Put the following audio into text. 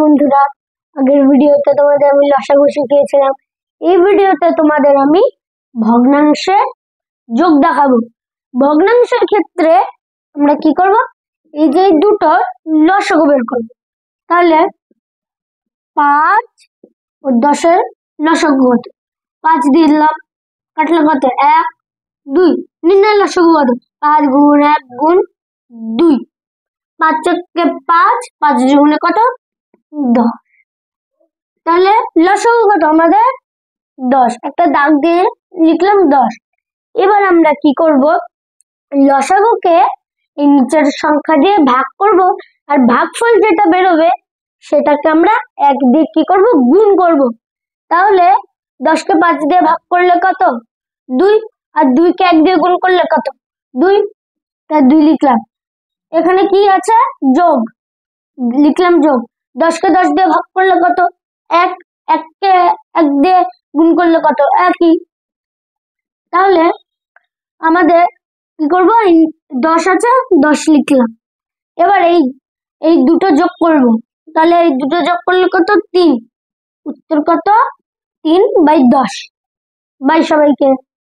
বন্ধুরা, আগের ভিডিওতে তোমাদের আমি লসাগু শিখিয়েছিলাম। এই ভিডিওতে তোমাদের আমি ভগ্নাংশের যোগ দেখাবো। ভগ্নাংশের ক্ষেত্রে আমরা কি করব, এই যে দুটো লসাগু বের করব। তাহলে 5 ও 10 লসাগু কত? 5 দিয়ে দিলাম, কাটলে কত? 1 2। নির্ণয় লসাগু কত? 5 গুণ 1 গুণ 2। 5 চোখে 5, 5 গুণে কত? 10। তাহলে লসাগু কত আমাদের? 10। একটা দাগ দিয়ে লিখলাম 10। এবার আমরা কি করব, লসাগুকে এই নিচের সংখ্যা দিয়ে ভাগ করব, আর ভাগফল যেটা বেরোবে সেটাকে আমরা 1 দিয়ে কি করব, গুণ করব। তাহলে 10 কে 5 দিয়ে ভাগ করলে কত? 2। আর 2 কে 1 দিয়ে গুণ করলে কত? 2। তাই 2 লিখলাম। এখানে কি আছে? যোগ, লিখলাম যোগ। 10 কে 10 দিয়ে ভাগ করলে কত? 1। 1 কে 1 দিয়ে গুণ করলে কত? 1ই। তাহলে আমাদের কি করব, 10 আছে, 10 লিখলাম। এবার এই দুটো যোগ করব। তাহলে এই দুটো যোগ করলে কত? 3। উত্তর কত? 3/10। বাই সবাইকে।